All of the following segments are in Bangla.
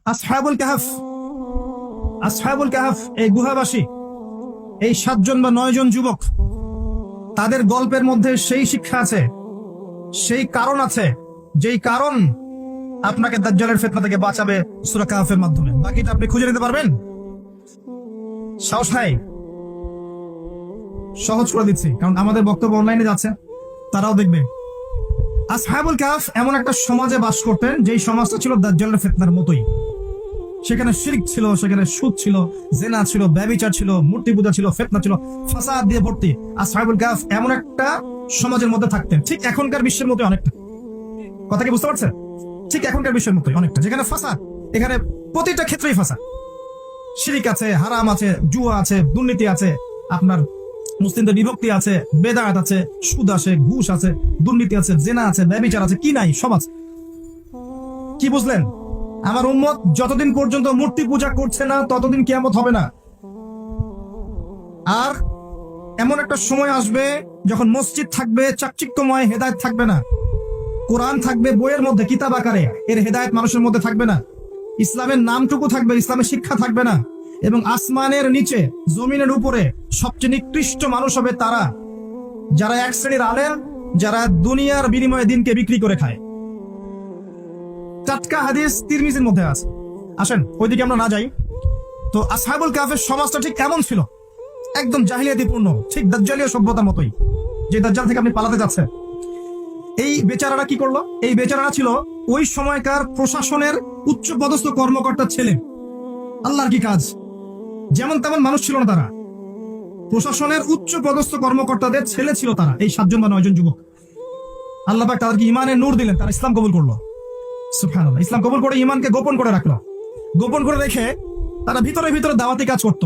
আসহাবুল কাহাফ, আসহাবুল কাহাফ এই গুহাবাসী, এই 7 জন বা 9 জন যুবক, তাদের গল্পের মধ্যে সেই শিক্ষা আছে, সেই কারণ আছে, যেই কারণ আপনাকে দাজ্জালের ফিতনা থেকে বাঁচাবে সূরা কাহাফের মাধ্যমে। বাকিটা আপনি খুঁজে নিতে পারবেন? সাহস নাই? সহজ করে দিচ্ছি, কারণ আমাদের বক্তব্য অনলাইনে যাচ্ছে, তারাও দেখবে। আসহাবুল কাহাফ এমন একটা সমাজে বাস করতেন, যেই সমাজটা ছিল দাজ্জালের ফিতনার মতোই। সেখানে শিরক ছিল, সেখানে সুদ ছিল, জেনা ছিল, ব্যভিচার ছিল, মূর্তি পূজা ছিল, ফিতনা ছিল, ফাসাদ দিয়ে ভর্তি। আসহাবুল কাহাফ এমন একটা সমাজের মধ্যে থাকতেন, ঠিক এখনকার বিশ্বের মতো অনেকটা। কথা কি বুঝতে পারছেন? ঠিক এখনকার বিশ্বের মতোই অনেকটা, যেখানে ফাসাদ, এখানে প্রতিটা ক্ষেত্রেই ফাসাদ। শিরিক আছে, হারাম আছে, জুয়া আছে, দুর্নীতি আছে, আপনার মুসলিমদের বিভক্তি আছে, বেদাত আছে, সুদ আছে, ঘুষ আছে, দুর্নীতি আছে, জেনা আছে, ব্যভিচার আছে, কি নাই সব আছে। কি বুঝলেন? আমার উম্মত যতদিন পর্যন্ত মূর্তি পূজা করছে না, ততদিন কিয়ামত হবে না। আর এমন একটা সময় আসবে যখন মসজিদ থাকবে চাকচিক্যময়, হেদায়েত থাকবে না। কোরআন থাকবে বইয়ের মধ্যে, কিতাব আকারে, এর হেদায়েত মানুষের মধ্যে থাকবে না। ইসলামের নামটুকু থাকবে, ইসলামের শিক্ষা থাকবে না। এবং আসমানের নিচে, জমিনের উপরে সবচেয়ে নিকৃষ্ট মানুষ হবে তারা, যারা এক শ্রেণীর আলেম, যারা দুনিয়ার বিনিময়ে দিনকে বিক্রি করে খায়। টাটকা হাদিস তিরমিজির মধ্যে আছে। আসেন ওইদিকে আমরা না যাই। তো আসহাবুল কাহাফের সমাজটা ঠিক কেমন ছিল? একদম জাহিলিয়াতিপূর্ণ, ঠিক দাজ্জালীয় সভ্যতার মতোই, যে দাজ্জাল থেকে আপনি পালাতে যাচ্ছেন। এই বেচারারা কি করলো? এই বেচারারা ছিল ওই সময়কার প্রশাসনের উচ্চ পদস্থ কর্মকর্তার ছেলে। আল্লাহর কি কাজ! যেমন তেমন মানুষ ছিল না তারা, প্রশাসনের উচ্চ পদস্থ কর্মকর্তাদের ছেলে ছিল তারা, এই 7 জন বা 9 জন যুবক। আল্লাহ পাক তাদেরকে ইমানের নূর দিলেন, তারা ইসলাম কবুল করলো। সুবহানাল্লাহ। ইসলাম কবুল করে ইমানকে গোপন করে রাখলো। গোপন করে রেখে তারা ভিতরে ভিতরে দাওয়াতি কাজ করত।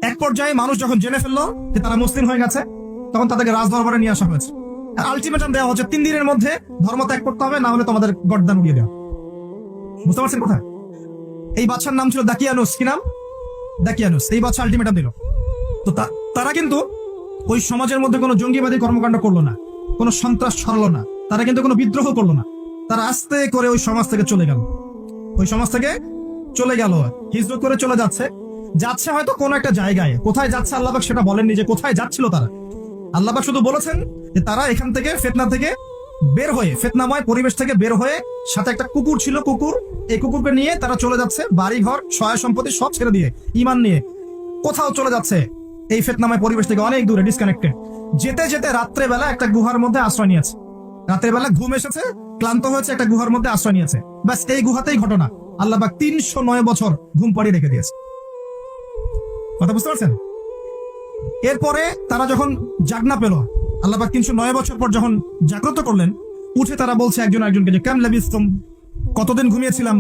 এক পর্যায়ে মানুষ যখন জেনে ফেললো যে তারা মুসলিম হয়ে গেছে, তখন তাদেরকে রাজদরবারে নিয়ে আসা হয়েছে। আলটিমেটাম দেওয়া হচ্ছে 3 দিনের মধ্যে ধর্ম ত্যাগ করতে হবে, না হলে তোমাদের গর্দান উড়িয়ে দেওয়া। বুঝতে পারছেন কোথায়? এই বাদশার নাম ছিল দাকিয়ানুস। কি নাম? দাকিয়ানুস। এই বাদশা আলটিমেটাম দিল। তো তারা কিন্তু ওই সমাজের মধ্যে কোনো জঙ্গিবাদী কর্মকাণ্ড করলো না, কোনো সন্ত্রাস ছড়ালো না, তারা কিন্তু কোনো বিদ্রোহ করলো না। তারা আস্তে করে ওই সমাজ থেকে চলে গেল। ওই সমাজ থেকে চলে গেল, হিজরত করে চলে যাচ্ছে। যাচ্ছে হয়তো কোনো একটা জায়গায়, কোথায় যাচ্ছে আল্লাহ পাক সেটা বলেননি যে কোথায় যাচ্ছিল তারা। আল্লাহ পাক শুধু বলেছেন যে তারা এখান থেকে, ফিতনা থেকে বের হয়ে, ফিতনাময় পরিবেশ থেকে বের হয়ে, সাথে একটা কুকুর ছিল, কুকুর, এই কুকুরকে নিয়ে তারা চলে যাচ্ছে, বাড়ি ঘর সহায় সম্পত্তি সব ছেড়ে দিয়ে, ইমান নিয়ে কোথাও চলে যাচ্ছে, এই ফিতনাময় পরিবেশ থেকে অনেক দূরে, ডিসকানেক্টেড। যেতে যেতে রাত্রে বেলা একটা গুহার মধ্যে আশ্রয় নিয়েছে। রাতের বেলা ঘুম এসেছে, ক্লান্ত হয়েছে, একটা গুহার মধ্যে আশ্রয় নিয়েছে। ব্যাস এই গুহাতেই ঘটনা। আল্লাহ পাক 309 বছর ঘুম পাড়িয়ে রেখে দিয়েছে। কথা বুঝতে পারছেন? এরপরে তারা যখন জাগনা পেল, আল্লাহ পাক 309 বছর পর যখন জাগ্রত করলেন, উঠে তারা বলছে একজন একজনকে যে কাম লাবিসতুম, কতদিন ঘুমিয়েছিলাম।